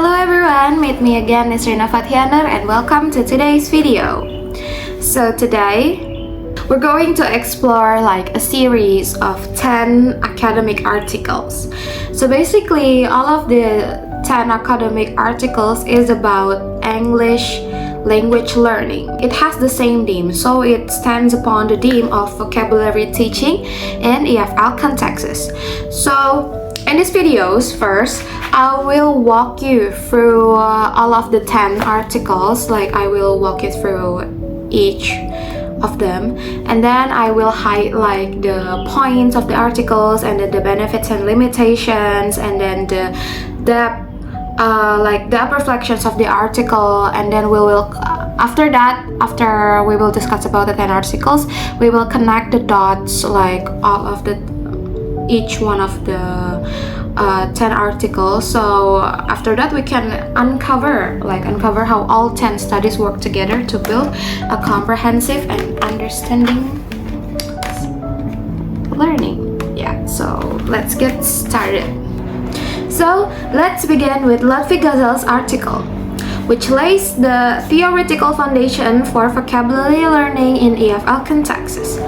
Hello everyone, meet me again Nisrina Fathia Noor and welcome to today's video. So today we're going to explore like a series of 10 academic articles. So basically all of the 10 academic articles is about English language learning. It has the same theme, so it stands upon the theme of vocabulary teaching in EFL contexts. So in these videos, first, I will walk you through all of the 10 articles, like I will walk you through each of them, and then I will highlight the points of the articles and then the benefits and limitations, and then the depth reflections of the article, and then we will after we will discuss about the 10 articles, we will connect the dots like all of each one of the 10 articles. So after that we can uncover how all 10 studies work together to build a comprehensive and understanding learning. Yeah, so let's get started. So let's begin with Lutfi Gazel's article, which lays the theoretical foundation for vocabulary learning in EFL contexts.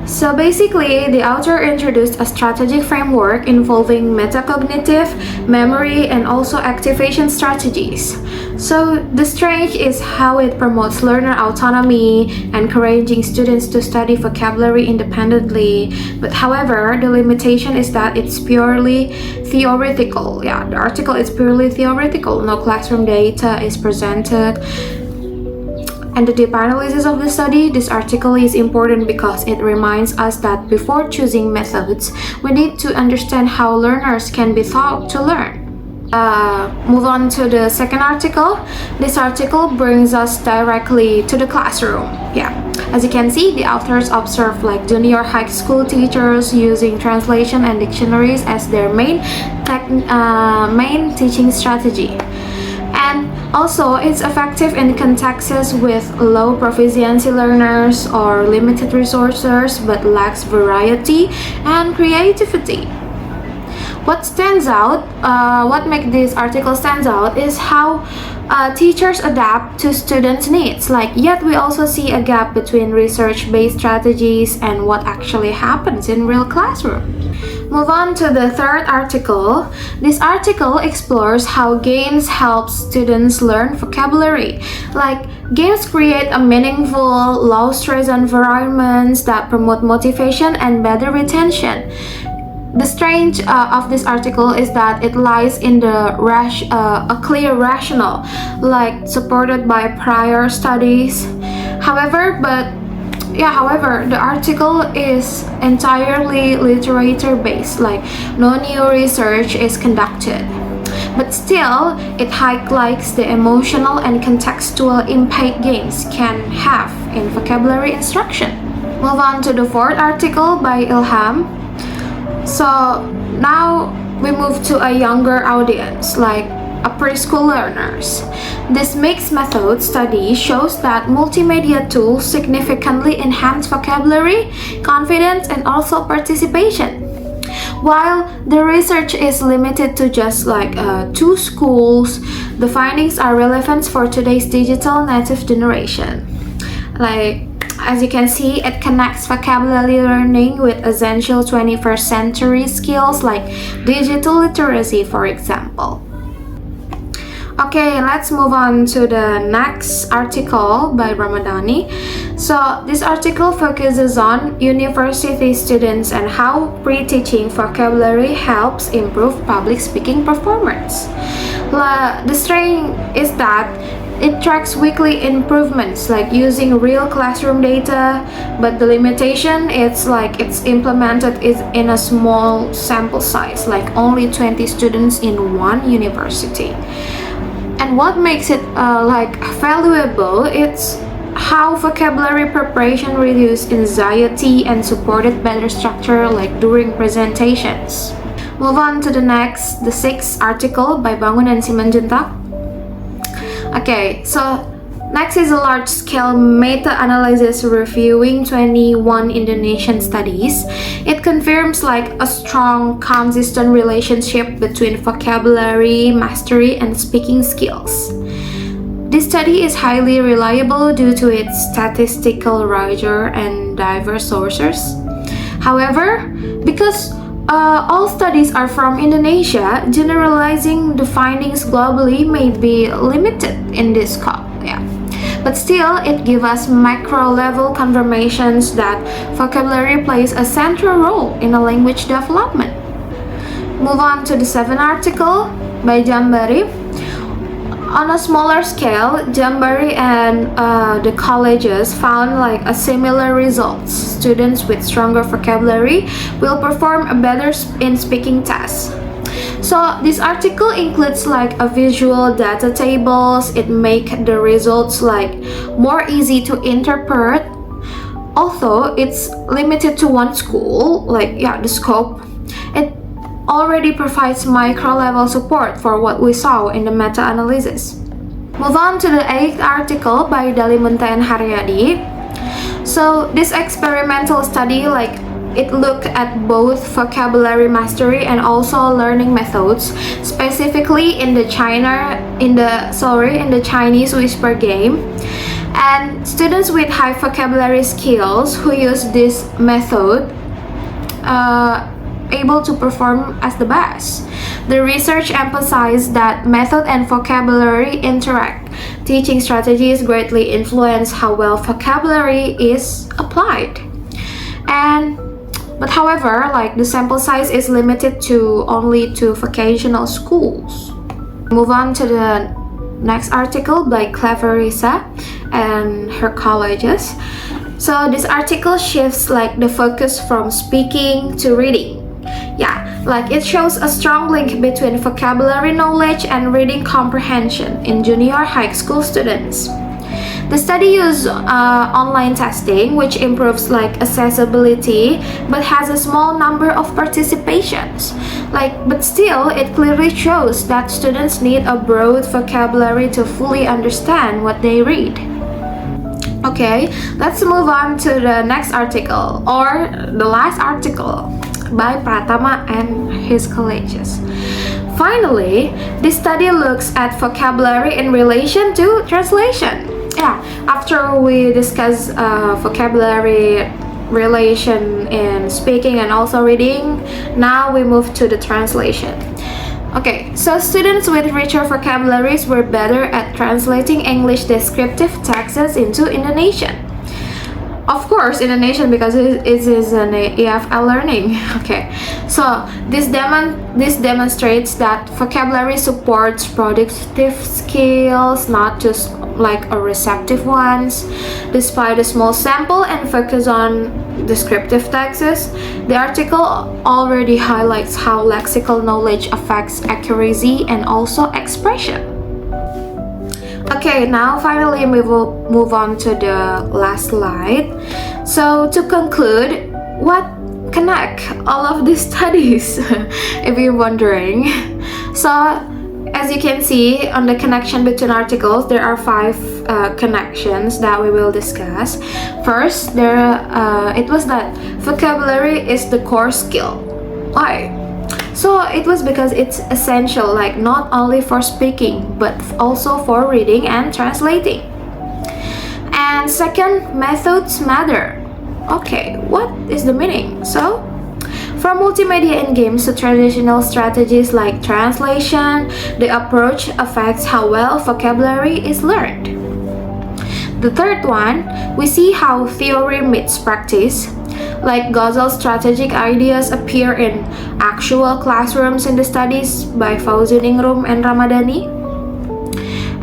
So basically, the author introduced a strategic framework involving metacognitive, memory, and also activation strategies. So the strength is how it promotes learner autonomy, encouraging students to study vocabulary independently. But however, the limitation is that it's purely theoretical. Yeah, the article is purely theoretical. No classroom data is presented. And the deep analysis of the study, this article is important because it reminds us that before choosing methods, we need to understand how learners can be taught to learn. Move on to the second article. This article brings us directly to the classroom. Yeah, as you can see, the authors observe like junior high school teachers using translation and dictionaries as their main teaching strategy. And also, it's effective in contexts with low proficiency learners or limited resources but lacks variety and creativity. What stands out, what makes this article stands out is how teachers adapt to students' needs. Yet we also see a gap between research-based strategies and what actually happens in real classroom. Move on to the third article. This article explores how games help students learn vocabulary. Games create a meaningful, low-stress environments that promote motivation and better retention. The strength of this article is that it lies in the a clear rationale, supported by prior studies. However, the article is entirely literature-based, no new research is conducted. But still, it highlights the emotional and contextual impact games can have in vocabulary instruction. Move on to the fourth article by Ilham. So now we move to a younger audience, a preschool learners. This mixed method study shows that multimedia tools significantly enhance vocabulary, confidence, and also participation. While the research is limited to just 2 schools, the findings are relevant for today's digital native generation. As you can see, it connects vocabulary learning with essential 21st century skills like digital literacy, for example. Okay, let's move on to the next article by Ramadhani. So this article focuses on university students and how pre-teaching vocabulary helps improve public speaking performance. The strength is that it tracks weekly improvements using real classroom data, but the limitation is it's implemented is in a small sample size, only 20 students in one university. And what makes it valuable, it's how vocabulary preparation reduced anxiety and supported better structure during presentations. Move on to the sixth article by Bangun and Simanjuntak. Okay, so Next is a large-scale meta-analysis reviewing 21 Indonesian studies. It confirms like a strong, consistent relationship between vocabulary, mastery, and speaking skills. This study is highly reliable due to its statistical rigor and diverse sources. However, because all studies are from Indonesia, generalizing the findings globally may be limited in this scope. Yeah. But still, it gives us macro-level confirmations that vocabulary plays a central role in a language development. Move on to the 7th article by Jambari. On a smaller scale, Jambari and the colleges found like a similar results. Students with stronger vocabulary will perform better in speaking tests. So this article includes like a visual data tables. It make the results like more easy to interpret. Although it's limited to one school, like the scope, it already provides micro-level support for what we saw in the meta-analysis. Move on to the 8th article by Dalimunte and Haryadi. So this experimental study it looked at both vocabulary mastery and also learning methods, specifically in the Chinese whisper game. And students with high vocabulary skills who use this method able to perform as the best. The research emphasized that method and vocabulary interact. Teaching strategies greatly influence how well vocabulary is applied. But however, the sample size is limited to only 2 vocational schools. Move on to the next article by Cleverisa and her colleges. So this article shifts the focus from speaking to reading. It shows a strong link between vocabulary knowledge and reading comprehension in junior high school students. The study used online testing, which improves accessibility, but has a small number of participations. But still, it clearly shows that students need a broad vocabulary to fully understand what they read. Okay, let's move on to the next article, or the last article by Pratama and his colleges. Finally, this study looks at vocabulary in relation to translation. After we discuss vocabulary relation in speaking and also reading, now we move to the translation. Okay, so students with richer vocabularies were better at translating English descriptive texts into Indonesian. Of course, Indonesian because it is an EFL learning. Okay, so this demonstrates that vocabulary supports productive skills, not just a receptive ones. Despite a small sample and focus on descriptive texts, the article already highlights how lexical knowledge affects accuracy and also expression. Okay, now finally we will move on to the last slide. So to conclude, what connect all of these studies if you're wondering? So as you can see on the connection between articles, there are 5 connections that we will discuss. First, it was that vocabulary is the core skill. Why? So it was because it's essential, not only for speaking, but also for reading and translating. And second, methods matter. Okay, what is the meaning? So, from multimedia in games to traditional strategies like translation, the approach affects how well vocabulary is learned. The third one, we see how theory meets practice. Ghazal's strategic ideas appear in actual classrooms in the studies by Fauzi Ningrum and Ramadhani.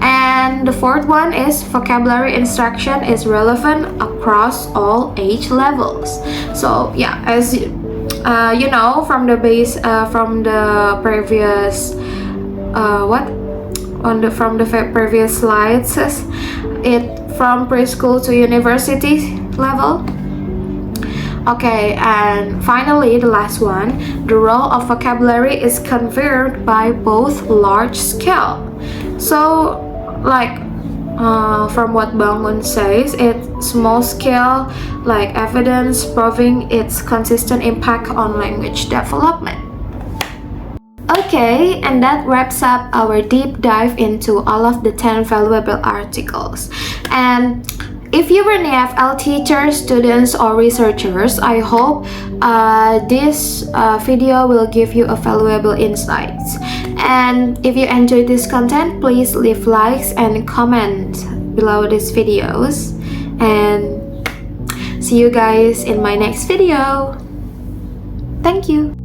And the fourth one is vocabulary instruction is relevant across all age levels. So as you know from the previous previous slides, it from preschool to university level. Okay, and finally the last one, the role of vocabulary is confirmed by both large scale. So from what Bangun says, it's small scale, like evidence proving its consistent impact on language development. Okay, and that wraps up our deep dive into all of the 10 valuable articles. And if you were an EFL teachers, students, or researchers, I hope this video will give you a valuable insights. And if you enjoyed this content, please leave likes and comment below these videos. And see you guys in my next video. Thank you.